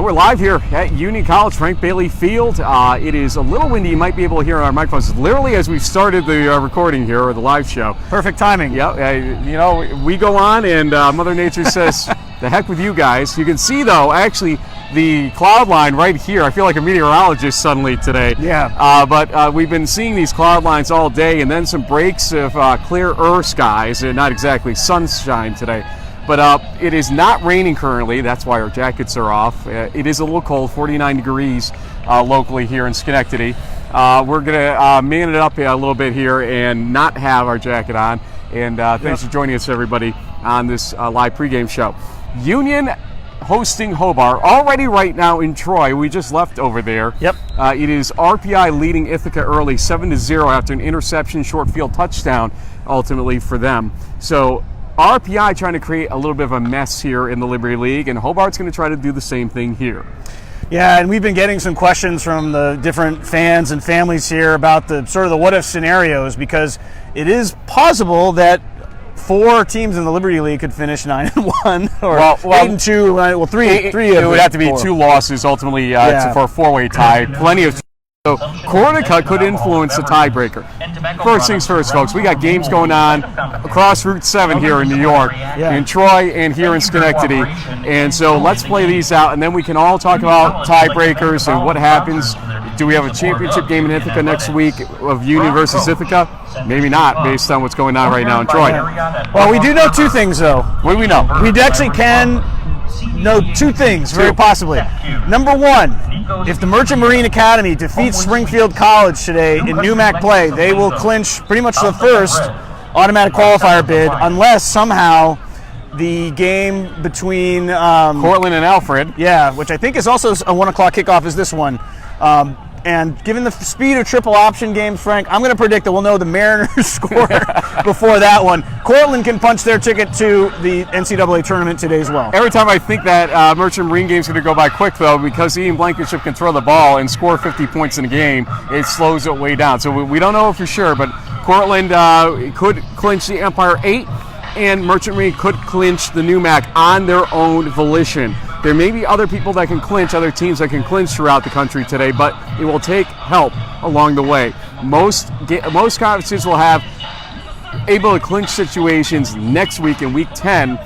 we're live here at Union College, Frank Bailey Field. It is a little windy. You might be able to hear on our microphones. Literally as we started the recording here, or the live show. Perfect timing. Yeah, we go on and Mother Nature says, the heck with you guys. You can see, though, actually, the cloud line right here. I feel like a meteorologist suddenly today. Yeah. But we've been seeing these cloud lines all day, and then some breaks of clearer skies, and not exactly sunshine today. But it is not raining currently. That's why our jackets are off. It is a little cold, 49 degrees locally here in Schenectady. We're going to man it up a little bit here and not have our jacket on. And thanks for joining us, everybody, on this live pregame show. Union hosting Hobart already right now in Troy. We just left over there. Yep. It is RPI leading Ithaca early, 7-0 after an interception, short field touchdown, ultimately for them. So RPI trying to create a little bit of a mess here in the Liberty League, and Hobart's going to try to do the same thing here. Yeah, and we've been getting some questions from the different fans and families here about the sort of the what-if scenarios, because it is possible that 4 teams in the Liberty League could finish 9-1 or 8-2. Well, three. It would have to be 2 losses ultimately for a 4-way tie. Plenty of. So Cornica could influence the tiebreaker. First things first, folks. We got games going on across Route 7 here in New York, in Troy, and here in Schenectady. And so let's play these out, and then we can all talk about tiebreakers and what happens. Do we have a championship game in Ithaca next week of Union versus Ithaca? Maybe not, based on what's going on right now in Troy. Well, we do know 2 things, though. What do we know? We actually can know 2 things, very possibly. Number 1, if the Merchant Marine Academy defeats Springfield College today in NEWMAC play, they will clinch pretty much the first automatic qualifier bid, unless somehow the game between Cortland and Alfred, which I think is also a 1 o'clock kickoff, is this one. And given the speed of triple option games, Frank, I'm going to predict that we'll know the Mariners score before that one. Cortland can punch their ticket to the NCAA tournament today as well. Every time I think that Merchant Marine game's going to go by quick, though, because Ian Blankenship can throw the ball and score 50 points in a game, it slows it way down. So we don't know for sure, but Cortland could clinch the Empire 8, and Merchant Marine could clinch the NEWMAC on their own volition. There may be other people that can clinch, other teams that can clinch throughout the country today, but it will take help along the way. Most conferences will have able to clinch situations next week in Week 10,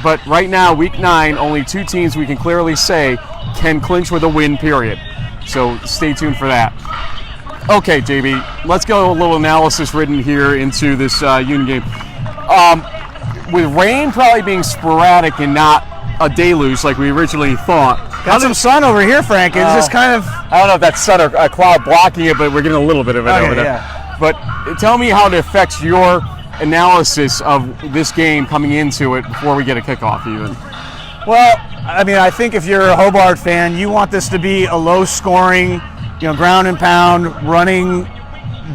but right now, Week 9, only 2 teams we can clearly say can clinch with a win, period. So stay tuned for that. Okay, JB, let's go a little analysis written here into this Union game. With rain probably being sporadic and not a deluge like we originally thought. Got some sun over here, Frank. It's just kind of... I don't know if that's sun or a cloud blocking it, but we're getting a little bit of it over there. Yeah. But tell me how it affects your analysis of this game coming into it before we get a kickoff even. Well, I mean, I think if you're a Hobart fan, you want this to be a low-scoring, ground and pound, running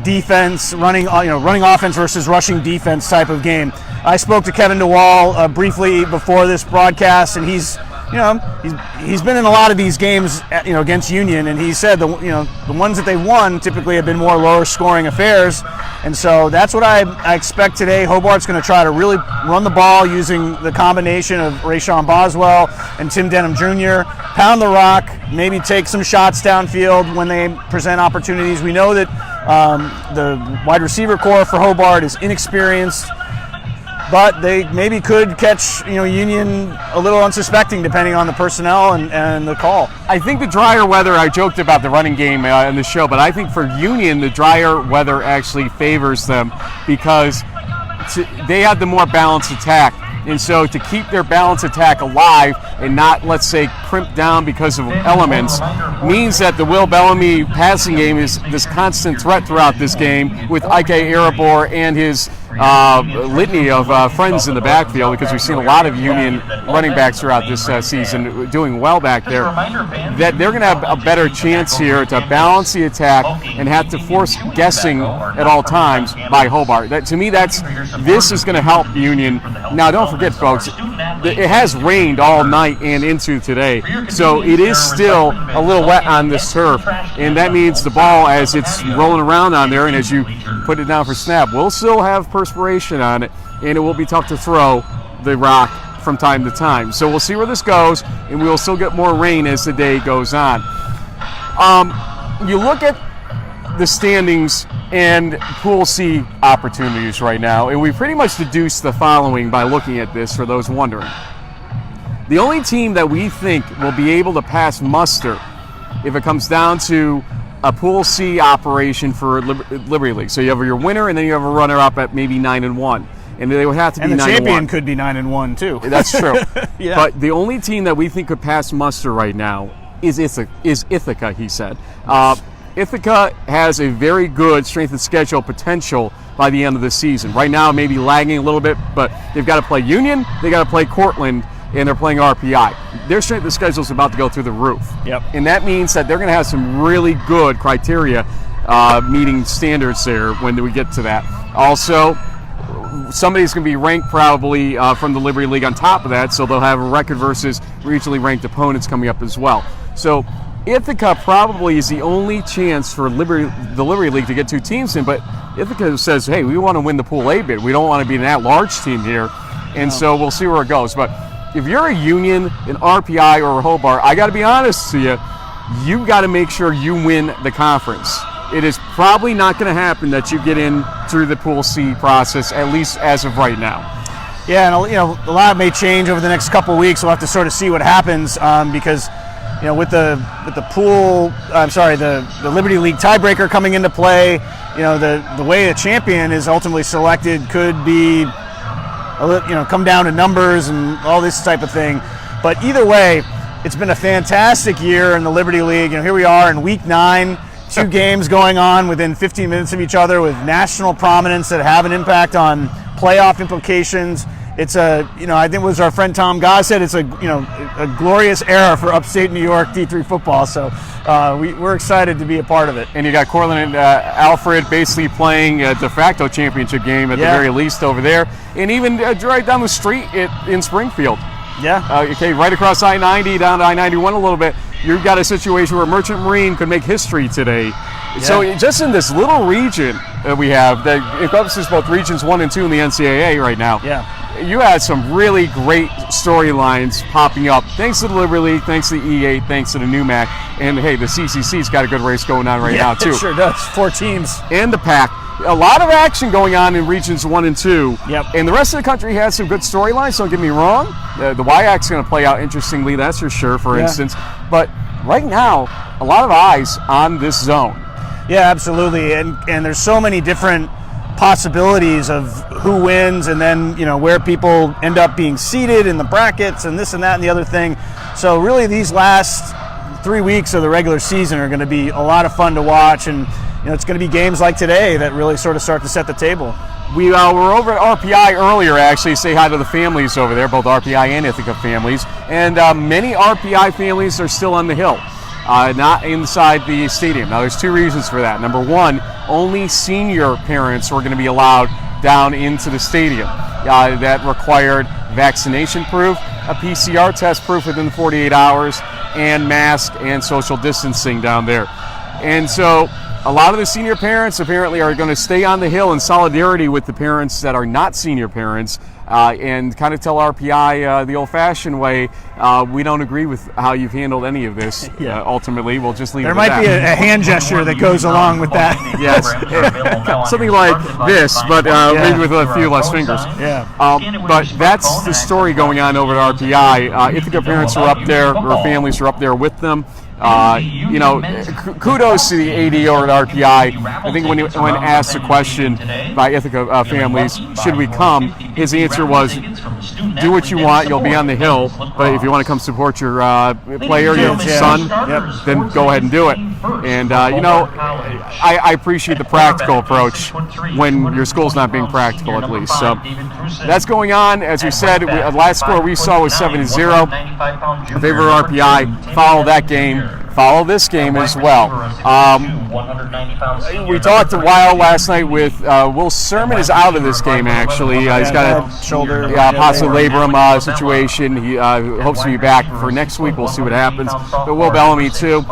defense, running offense versus rushing defense type of game. I spoke to Kevin DeWall briefly before this broadcast, and he's been in a lot of these games, against Union, and he said the ones that they won typically have been more lower scoring affairs, and so that's what I expect today. Hobart's going to try to really run the ball using the combination of Rayshawn Boswell and Tim Denham Jr., pound the rock, maybe take some shots downfield when they present opportunities. We know that the wide receiver core for Hobart is inexperienced, but they maybe could catch Union a little unsuspecting depending on the personnel and the call. I think the drier weather, I joked about the running game in the show, but I think for Union the drier weather actually favors them because they have the more balanced attack. And so to keep their balanced attack alive and not, let's say, crimp down because of elements means that the Will Bellamy passing game is this constant threat throughout this game with Ike Arabor and his litany of friends in the backfield, because we've seen a lot of Union running backs throughout this season doing well back there, that they're going to have a better chance here to balance the attack and have to force guessing at all times by Hobart. To me, this is going to help Union. Now, don't forget, folks, it has rained all night and into today, so it is still a little wet on this turf, and that means the ball, as it's rolling around on there and as you put it down for snap, will still have perspiration on it, and it will be tough to throw the rock from time to time. So we'll see where this goes, and we'll still get more rain as the day goes on. You look at the standings and Pool C opportunities right now, and we pretty much deduced the following by looking at this for those wondering. The only team that we think will be able to pass muster if it comes down to a Pool C operation for Liberty League. So you have your winner, and then you have a runner-up at maybe 9-1, and they would have to be 9-1. And the champion could be 9-1 too. That's true. Yeah. But the only team that we think could pass muster right now is Ithaca. He said. Ithaca has a very good strength of schedule potential by the end of the season. Right now, maybe lagging a little bit, but they've got to play Union, they got to play Cortland, and they're playing RPI. Their strength of schedule is about to go through the roof. Yep. And that means that they're going to have some really good criteria meeting standards there when we get to that. Also, somebody's going to be ranked probably from the Liberty League on top of that, so they'll have a record versus regionally ranked opponents coming up as well. So Ithaca probably is the only chance for the Liberty League to get 2 teams in, but Ithaca says, hey, we want to win the Pool A bid. We don't want to be an at-large team here, and so we'll see where it goes. But if you're a Union, an RPI, or a Hobart, I got to be honest to you got to make sure you win the conference. It is probably not going to happen that you get in through the Pool C process, at least as of right now. Yeah, and a lot may change over the next couple of weeks. We'll have to sort of see what happens because with the Liberty League tiebreaker coming into play, the way a champion is ultimately selected could be come down to numbers and all this type of thing. But either way, it's been a fantastic year in the Liberty League. Here we are in week 9, 2 games going on within 15 minutes of each other with national prominence that have an impact on playoff implications. It's I think it was our friend Tom Goss said it's a glorious era for upstate New York D3 football. So we're excited to be a part of it. And you got Cortland and Alfred basically playing a de facto championship game at the very least over there, and even right down the street in Springfield. Yeah. Okay, right across I-90 down to I-91 a little bit. You've got a situation where Merchant Marine could make history today. Yeah. So just in this little region that we have, that encompasses both regions 1 and 2 in the NCAA right now. Yeah. You had some really great storylines popping up. Thanks to the Liberty League, thanks to the E8, thanks to the NUMAC, and hey, the CCC's got a good race going on right now too. It sure does. 4 teams. And the PAC. A lot of action going on in regions 1 and 2. Yep. And the rest of the country has some good storylines, don't get me wrong. The WIAC's going to play out interestingly, that's for sure, for instance. But right now, a lot of eyes on this zone. Yeah, absolutely. And there's so many different possibilities of who wins and then where people end up being seated in the brackets and this and that and the other thing. So really these last 3 weeks of the regular season are going to be a lot of fun to watch, and it's going to be games like today that really sort of start to set the table. We were over at RPI earlier, actually. Say hi to the families over there, both RPI and Ithaca families. And many RPI families are still on the hill, not inside the stadium. Now, there's 2 reasons for that. Number 1, only senior parents were going to be allowed down into the stadium. That required vaccination proof, a PCR test proof within 48 hours, and mask and social distancing down there. And so a lot of the senior parents apparently are going to stay on the hill in solidarity with the parents that are not senior parents and kind of tell RPI the old-fashioned way, we don't agree with how you've handled any of this. Ultimately, we'll just leave it at that. There might be a hand gesture that goes along with that. Yes, something like this, but maybe with a few less fingers. Yeah. But that's the story going on over at RPI. Ithaca parents are up there, or families are up there with them. Kudos to the AD over at RPI. I think when asked the question by Ithaca families, should we come, his answer was, do what you want, you'll be on the hill, but if you want to come support your player, your son, then go ahead and do it. And, I appreciate the practical approach when your school's not being practical, at least. So that's going on. As we said, the last score we saw was 7-0 in favor of RPI. Follow that game. follow this game as well. We talked a while last night with Will Sermon is out of this game, actually. He's got a shoulder possible labrum situation. He hopes to be back for next week. We'll see what happens. But Will Bellamy, too.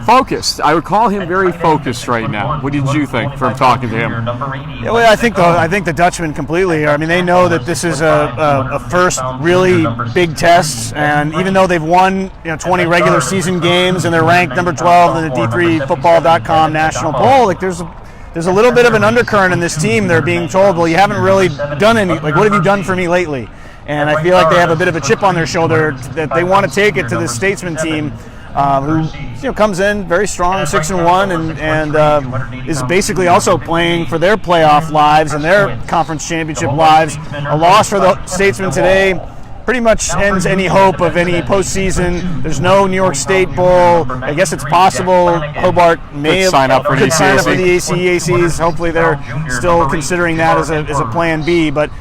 Focused. I would call him very focused right now. What did you think from talking to him? Yeah, well, I think the Dutchman completely. I mean, they know that this is a first really big test, and even though they've won 20 regular season games and they're ranked number 12 in the D3Football.com national poll, like there's a little bit of an undercurrent in this team. They're being told, well, you haven't really done any. Like, what have you done for me lately? And I feel like they have a bit of a chip on their shoulder that they want to take it to this Statesman team. Who comes in very strong, 6-1, and is basically also playing for their playoff lives and their conference championship lives. A loss for the Statesmen today pretty much ends any hope of any postseason. There's no New York State Bowl. I guess it's possible Hobart could sign up for the ACACs. Hopefully they're still considering that as a plan B, but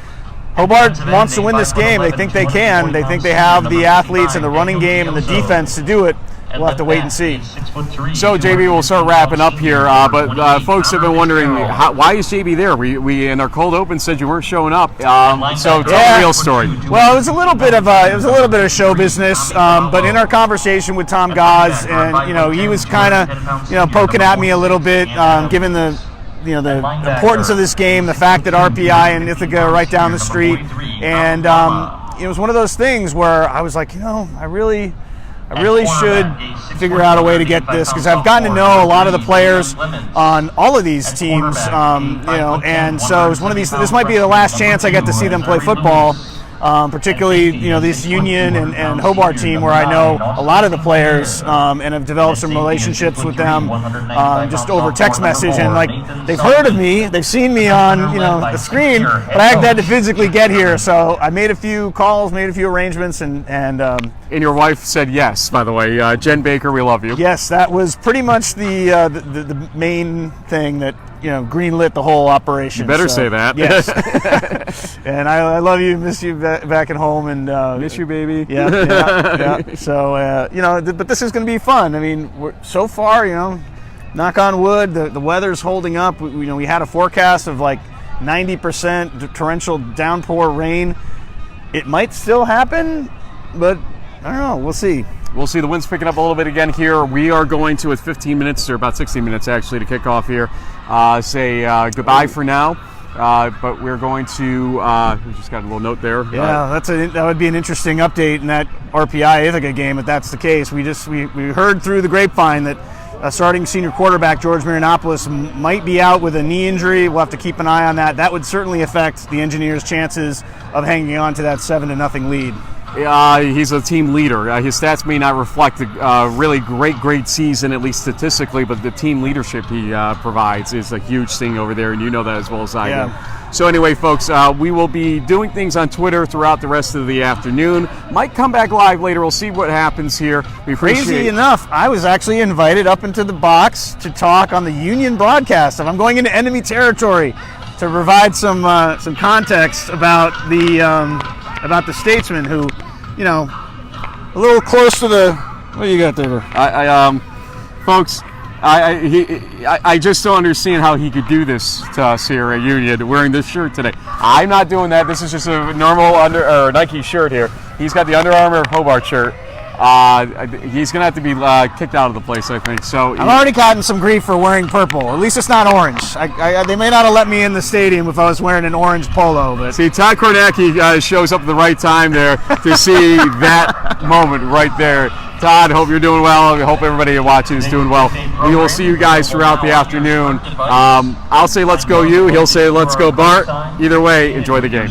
Hobart wants to win this game. They think they can. They think they have the athletes and the running game and the defense to do it. We'll have to wait and see. So, JB, we'll start wrapping up here. But folks have been wondering, why is JB there? We in our cold open said you weren't showing up. So tell the real story. Well, it was a little bit of show business. But in our conversation with Tom Gaz, and he was kind of poking at me a little bit, given the importance of this game, the fact that RPI and Ithaca are right down the street, and it was one of those things where I was like, I really should figure out a way to get this, because I've gotten to know a lot of the players on all of these teams, and so it's one of these. This might be the last chance I get to see them play football. Particularly, this Union and Hobart team, where I know a lot of the players and have developed some relationships with them just over text message, and they've heard of me, they've seen me on the screen, but I had to physically get here. So I made a few calls, made a few arrangements, and your wife said yes. By the way, Jen Baker, we love you. Yes, that was pretty much the main thing that greenlit the whole operation. You better say that. Yes. And I love you, miss you back at home, and miss you, baby. Yeah. So but this is going to be fun. I mean, so far, knock on wood, the weather's holding up. We had a forecast of 90% torrential downpour rain. It might still happen, but I don't know. We'll see. We'll see. The wind's picking up a little bit again here. We are going to, with 15 minutes, or about 16 minutes actually, to kick off here, say goodbye for now. But we're going to, we just got a little note there. Yeah, that would be an interesting update in that RPI Ithaca game if that's the case. We heard through the grapevine that starting senior quarterback George Marianopoulos might be out with a knee injury. We'll have to keep an eye on that. That would certainly affect the Engineers' chances of hanging on to that 7-0 lead. He's a team leader. His stats may not reflect a really great season, at least statistically, but the team leadership he provides is a huge thing over there, and you know that as well as I do. So anyway, folks, we will be doing things on Twitter throughout the rest of the afternoon. Might come back live later. We'll see what happens here. Crazy enough, I was actually invited up into the box to talk on the Union broadcast. I'm going into enemy territory to provide some context about the Statesmen, who, a little close to the. What do you got there? Folks, I just don't understand how he could do this to us here at Union wearing this shirt today. I'm not doing that. This is just a normal Nike shirt here. He's got the Under Armour Hobart shirt. He's going to have to be kicked out of the place, I think. So I've already gotten some grief for wearing purple. At least it's not orange. They may not have let me in the stadium if I was wearing an orange polo. But see, Todd Kornacki shows up at the right time there to see that moment right there. Todd, hope you're doing well. I hope everybody watching is doing well. We will see you guys throughout the afternoon. I'll say let's go you. He'll say let's go Bart. Either way, enjoy the game.